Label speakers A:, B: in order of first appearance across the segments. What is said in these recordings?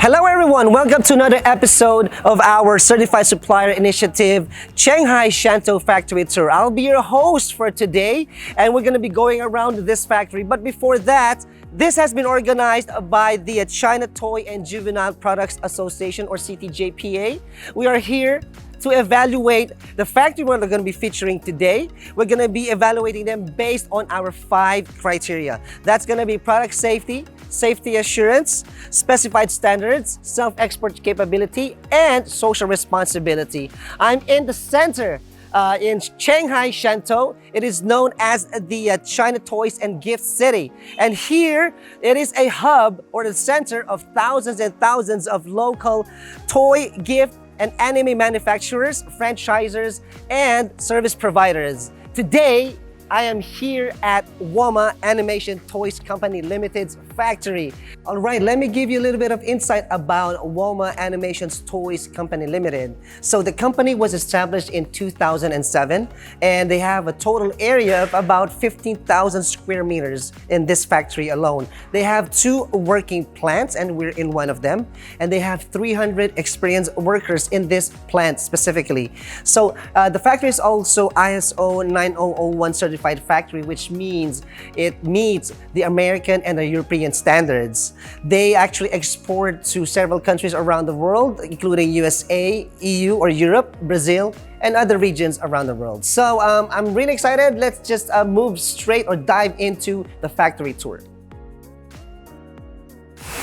A: Hello everyone, welcome to another episode of our Certified Supplier Initiative Shanghai Shantou Factory Tour. I'll be your host for today and we're going to be going around this factory. But before that, this has been organized by the China Toy and Juvenile Products Association, or CTJPA. We are here to evaluate the factory we're going to be featuring today. We're going to be evaluating them based on our 5 criteria. That's going to be product safety, safety assurance, specified standards, self-export capability, and social responsibility. I'm in the center in Shanghai, Shantou. It is known as the China Toys and Gift City. And here, it is a hub or the center of thousands and thousands of local toy, gift, and anime manufacturers, franchisers, and service providers. Today, I am here at Woma Animation Toys Company Limited's factory. All right, let me give you a little bit of insight about Woma Animation Toys Company Limited. So the company was established in 2007 and they have a total area of about 15,000 square meters in this factory alone. They have 2 working plants and we're in one of them. And they have 300 experienced workers in this plant specifically. So the factory is also ISO 9001 certified factory, which means it meets the American and the European standards. They actually export to several countries around the world, including USA, EU or Europe, Brazil, and other regions around the world. So I'm really excited. Let's just move straight or dive into the factory tour.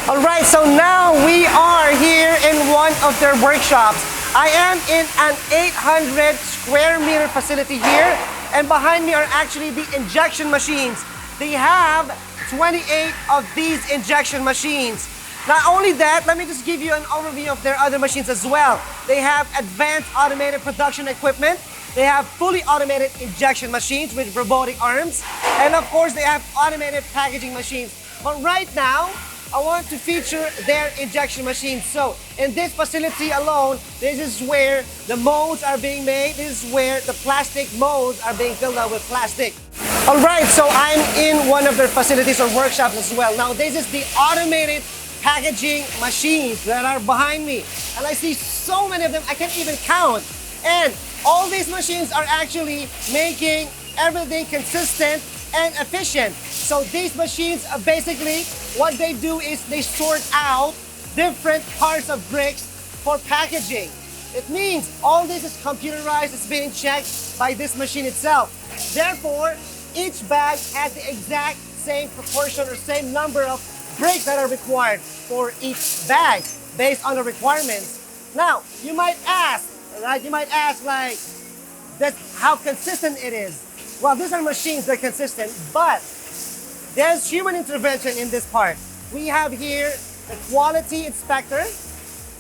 A: All right, so now we are here in one of their workshops. I am in an 800 square meter facility here, and behind me are actually the injection machines. They have 28 of these injection machines. Not only that, let me just give you an overview of their other machines as well. They have advanced automated production equipment. They have fully automated injection machines with robotic arms. And of course, they have automated packaging machines. But right now, I want to feature their injection machines. So in this facility alone, this is where the molds are being made. This is where the plastic molds are being filled out with plastic. All right, so I'm in one of their facilities or workshops as well. Now this is the automated packaging machines that are behind me. And I see so many of them, I can't even count. And all these machines are actually making everything consistent and efficient. So these machines are basically, what they do is they sort out different parts of bricks for packaging. It means all this is computerized, it's being checked by this machine itself. Therefore, each bag has the exact same proportion or same number of bricks that are required for each bag based on the requirements. Now, you might ask, right? You might ask like, that's how consistent it is. Well, these are machines, they're consistent, but there's human intervention in this part. We have here the quality inspector,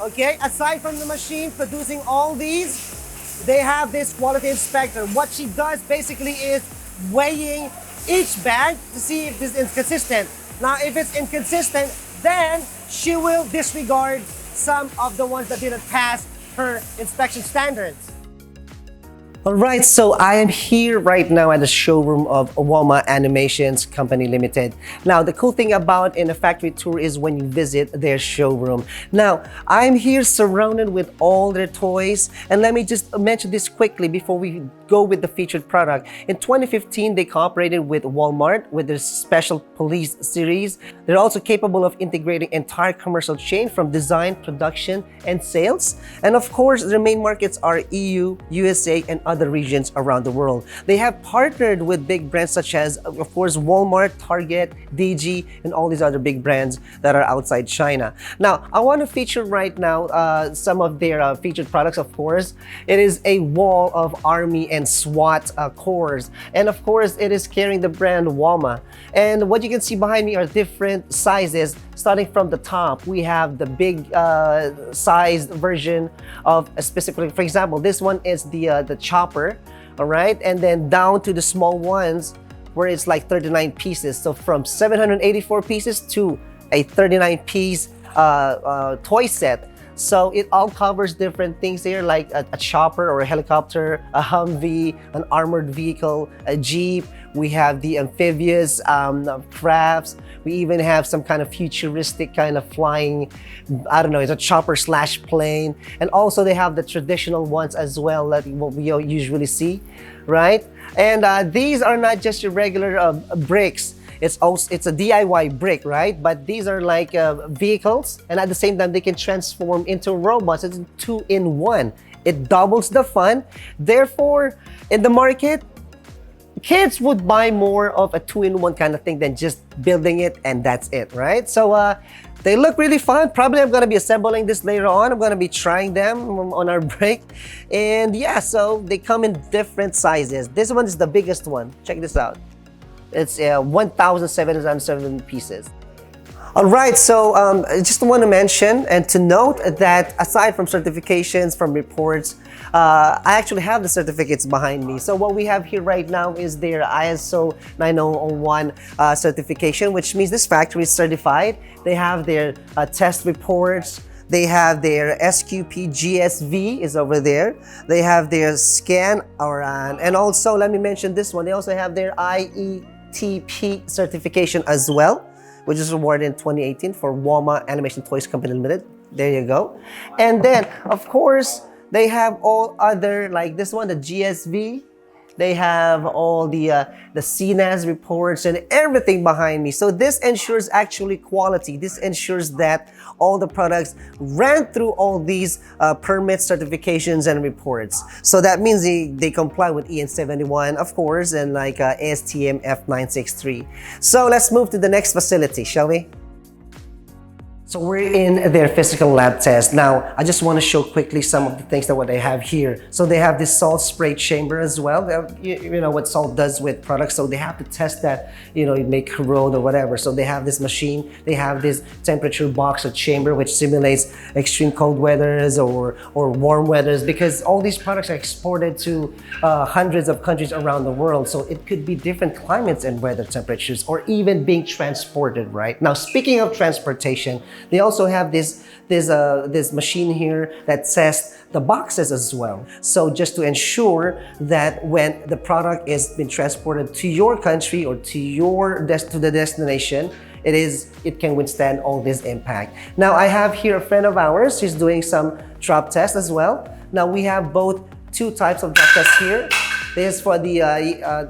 A: okay? Aside from the machine producing all these, they have this quality inspector. What she does basically is weighing each bag to see if this is consistent. Now, if it's inconsistent, then she will disregard some of the ones that didn't pass her inspection standards. All right, so I am here right now at the showroom of Woma Animations Company Limited. Now, the cool thing about in a factory tour is when you visit their showroom. Now, I'm here surrounded with all their toys. And let me just mention this quickly before we go with the featured product. In 2015, they cooperated with Walmart with their Special Police series. They're also capable of integrating entire commercial chain from design, production, and sales. And of course, their main markets are EU, USA, and other regions around the world. They have partnered with big brands such as, of course, Walmart, Target, DG, and all these other big brands that are outside China. Now, I want to feature right now some of their featured products, of course. It is a wall of Army and SWAT cores. And of course, it is carrying the brand Woma. And what you can see behind me are different sizes. Starting from the top, we have the big sized version of a specific, for example, this one is the chopper, all right? And then down to the small ones where it's like 39 pieces. So from 784 pieces to a 39 piece toy set. So it all covers different things here, like a chopper or a helicopter, a Humvee, an armored vehicle, a Jeep. We have the amphibious crafts. We even have some kind of futuristic kind of flying, I don't know, it's a chopper slash plane. And also they have the traditional ones as well, that what we usually see, right? And these are not just your regular bricks. It's a DIY brick, right? But these are like vehicles, and at the same time they can transform into robots. It's 2-in-1. It doubles the fun. Therefore, in the market, kids would buy more of a 2-in-1 kind of thing than just building it and that's it, right? So they look really fun. Probably I'm gonna be assembling this later on. I'm gonna be trying them on our break. And yeah, so they come in different sizes. This one is the biggest one. Check this out. It's 1,707 pieces. All right, so I just want to mention and to note that aside from certifications, from reports, I actually have the certificates behind me. So what we have here right now is their ISO 9001 certification, which means this factory is certified. They have their test reports. They have their SQP GSV is over there. They have their scan, and also let me mention this one. They also have their IETP certification as well, which is awarded in 2018 for Woma Animation Toys Co Limited. There you go. And then, of course, they have all other, like this one, the GSV. They have all the CNAS reports and everything behind me. So this ensures actually quality. This ensures that all the products ran through all these permits, certifications, and reports. So that means they comply with EN 71, of course, and like ASTM F963. So let's move to the next facility, shall we? So we're in their physical lab test. Now, I just want to show quickly some of the things that what they have here. So they have this salt spray chamber as well. You know what salt does with products. So they have to test that, you know, it may corrode or whatever. So they have this machine. They have this temperature box or chamber which simulates extreme cold weathers or warm weathers, because all these products are exported to hundreds of countries around the world. So it could be different climates and weather temperatures, or even being transported, right? Now, speaking of transportation, they also have this machine here that tests the boxes as well. So just to ensure that when the product is being transported to your country or to the destination, it can withstand all this impact. Now I have here a friend of ours. She's doing some drop tests as well. Now we have both two types of drop tests here. This is for the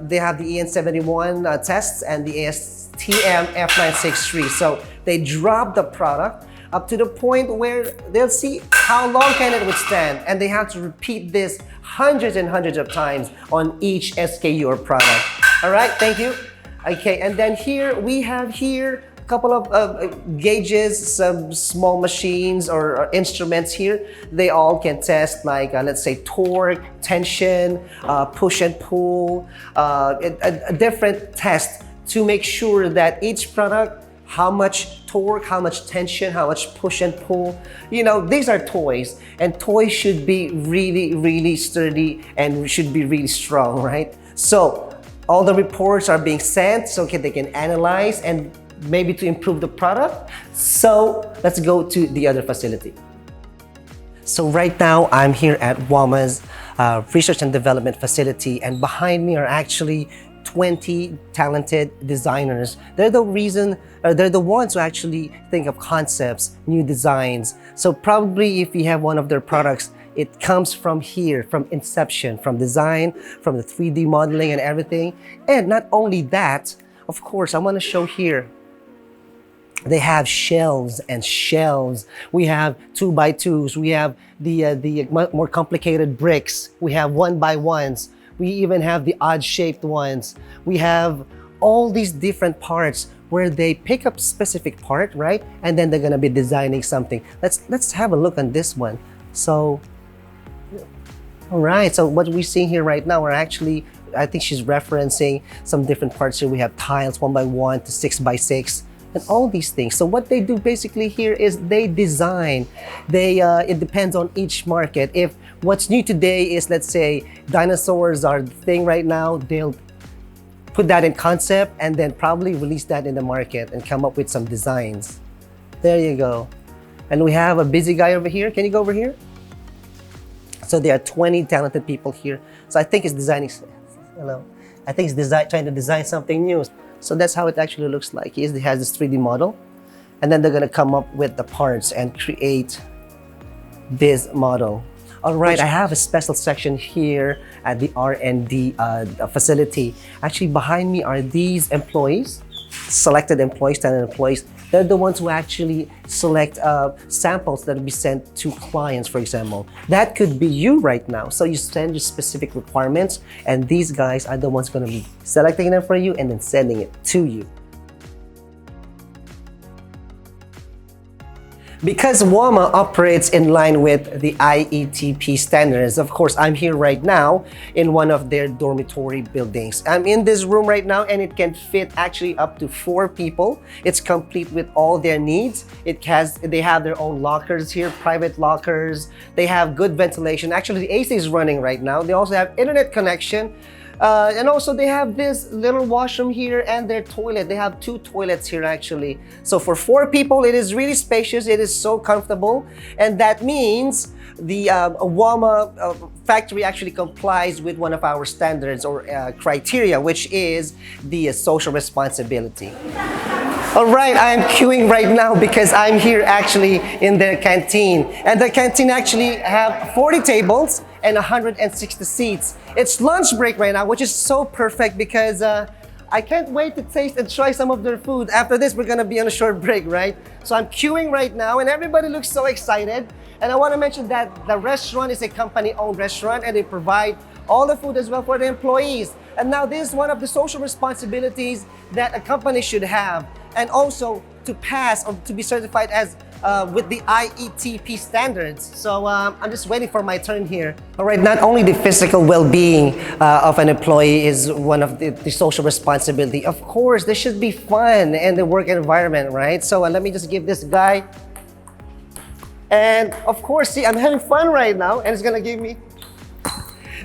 A: they have the EN 71 tests and the ASTM F963. So they drop the product up to the point where they'll see how long can it withstand, and they have to repeat this hundreds and hundreds of times on each SKU or product. All right, thank you. Okay, and then here we have a couple of gauges, some small machines or instruments here. They all can test, like let's say torque, tension, push and pull, a different test to make sure that each product, how much torque, how much tension, how much push and pull. You know, these are toys, and toys should be really, really sturdy and should be really strong, right? So all the reports are being sent so they can analyze and maybe to improve the product. So let's go to the other facility. So right now I'm here at Woma's research and development facility, and behind me are actually 20 talented designers. They're the ones who actually think of concepts, new designs. So probably if you have one of their products, it comes from here, from inception, from design, from the 3D modeling and everything. And not only that, of course, I want to show here, they have shelves and shelves. We have 2x2s. We have the more complicated bricks. We have 1x1s. We even have the odd-shaped ones. We have all these different parts where they pick up specific part, right? And then they're gonna be designing something. Let's have a look on this one. So, all right. So what we're seeing here right now are actually, I think she's referencing some different parts here. We have tiles 1x1 to 6x6. And all these things. So what they do basically here is they design. It depends on each market. If what's new today is, let's say, dinosaurs are the thing right now, they'll put that in concept and then probably release that in the market and come up with some designs. There you go. And we have a busy guy over here. Can you go over here? So there are 20 talented people here. So I think he's designing, hello. I think he's trying to design something new. So that's how it actually looks like. He has this 3D model. And then they're gonna come up with the parts and create this model. All right, I have a special section here at the R&D facility. Actually, behind me are these employees, selected employees, talented employees. They're the ones who actually select samples that will be sent to clients, for example. That could be you right now. So you send your specific requirements, and these guys are the ones going to be selecting them for you and then sending it to you. Because Woma operates in line with the IETP standards, of course, I'm here right now in one of their dormitory buildings. I'm in this room right now and it can fit actually up to 4 people. It's complete with all their needs. They have their own lockers here, private lockers. They have good ventilation. Actually, the AC is running right now. They also have internet connection. And also they have this little washroom here and their toilet. They have 2 toilets here actually. So for 4 people, it is really spacious. It is so comfortable. And that means the Woma factory actually complies with one of our standards or criteria, which is the social responsibility. All right, I'm queuing right now because I'm here actually in their canteen. And the canteen actually have 40 tables and 160 seats. It's lunch break right now, which is so perfect because I can't wait to taste and try some of their food. After this, we're gonna be on a short break, right? So I'm queuing right now and everybody looks so excited. And I wanna mention that the restaurant is a company-owned restaurant and they provide all the food as well for the employees. And now this is one of the social responsibilities that a company should have. And also to pass or to be certified as with the IETP standards. So I'm just waiting for my turn here. All right, not only the physical well-being of an employee is one of the social responsibility. Of course, there should be fun in the work environment, right? So let me just give this guy. And of course, see, I'm having fun right now and it's gonna give me.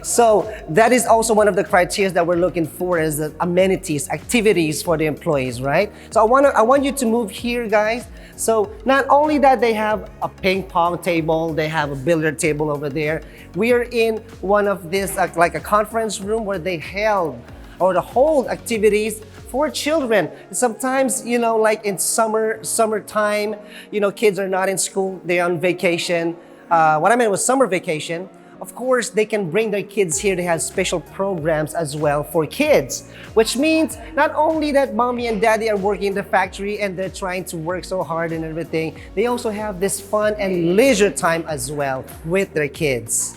A: So that is also one of the criteria that we're looking for is the amenities, activities for the employees, right? So I want you to move here, guys. So not only that they have a ping pong table, they have a billiard table over there. We are in one of this, like a conference room where they held or the hold activities for children. Sometimes, you know, like in summertime, you know, kids are not in school, they're on vacation. What I meant was summer vacation. Of course, they can bring their kids here. They have special programs as well for kids, which means not only that mommy and daddy are working in the factory and they're trying to work so hard and everything, they also have this fun and leisure time as well with their kids.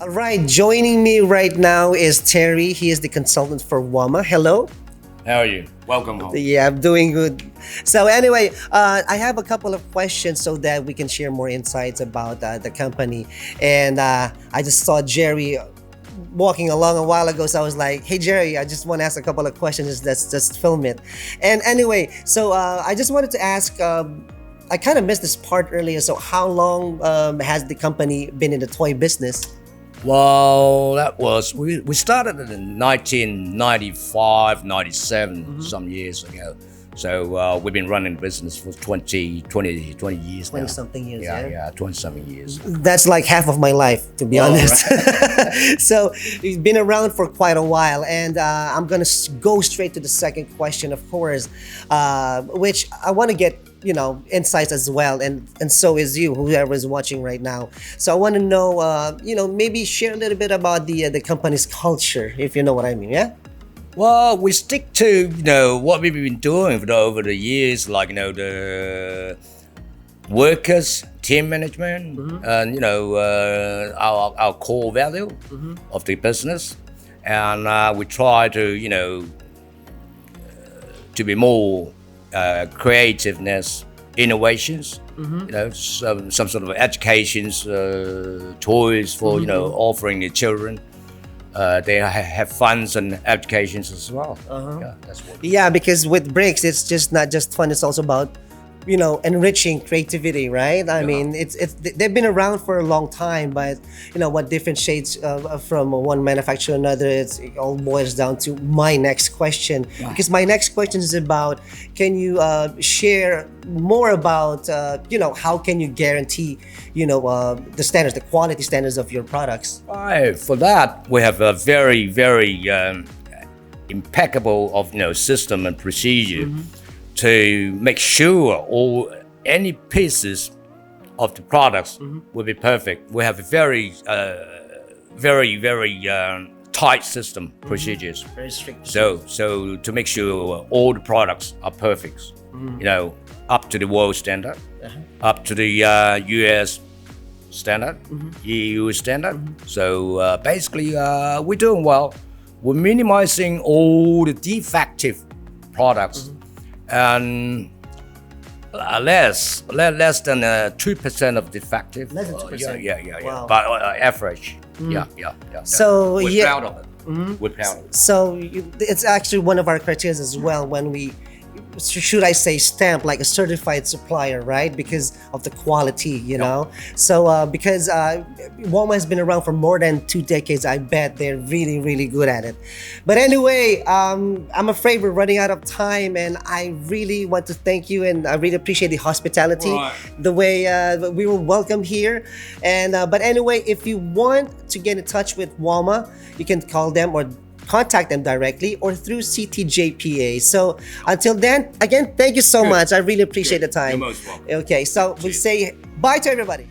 A: All right, joining me right now is Terry. He is the consultant for Woma. Hello.
B: How are you? Welcome home.
A: Yeah, I'm doing good. So anyway, I have a couple of questions so that we can share more insights about the company. And I just saw Jerry walking along a while ago, so I was like, hey Jerry, I just want to ask a couple of questions. Let's just film it. And anyway, so I just wanted to ask, I kind of missed this part earlier. So how long has the company been in the toy business?
B: Well, that was, we started in 1995, 97, some years ago. So we've been running the business for 20 years now.
A: 20-something years,
B: Yeah, 20-something years.
A: That's like half of my life, to be honest. Right. So you've been around for quite a while, and I'm gonna go straight to the second question, of course, which I want to get, you know, insights as well, and so is you, whoever is watching right now. So I want to know, you know, maybe share a little bit about the company's culture, if you know what I mean, yeah?
B: Well, we stick to, you know, what we've been doing over the years, like, you know, the workers, team management, and, you know, our core value of the business. And we try to, you know, to be more creativeness, innovations, you know, some sort of educations, toys for, you know, offering the children. They have funds and applications as well. Yeah, that's what.
A: Yeah, because with bricks, it's just not just fun. It's also about enriching creativity, right? I mean, it's they've been around for a long time, but what differentiates from one manufacturer to another, it all boils down to my next question. Because my next question is about, can you share more about how can you guarantee the standards, the quality standards of your products?
B: For that, we have a very, very impeccable system and procedure to make sure any pieces of the products will be perfect. We have a very, very tight system procedures.
A: Very strict.
B: So to make sure all the products are perfect, up to the world standard, up to the US standard, EU standard. So basically, we're doing well. We're minimizing all the defective products and less than 2% of defective.
A: Less than 2%.
B: Yeah.
A: Wow.
B: But average. Yeah.
A: So
B: we're proud of it. We're proud of it.
A: So it's actually one of our criteria as well when we, should I say, stamp like a certified supplier, right? Because of the quality, So because Woma has been around for more than 2 decades, I bet they're really, really good at it. But anyway, I'm afraid we're running out of time, and I really want to thank you, and I really appreciate the hospitality, the way we were welcomed here. And but anyway, if you want to get in touch with Woma, you can call them or contact them directly or through CTJPA. So until then, again, thank you so much. I really appreciate the time.
B: You're most welcome.
A: Okay, so we say bye to everybody.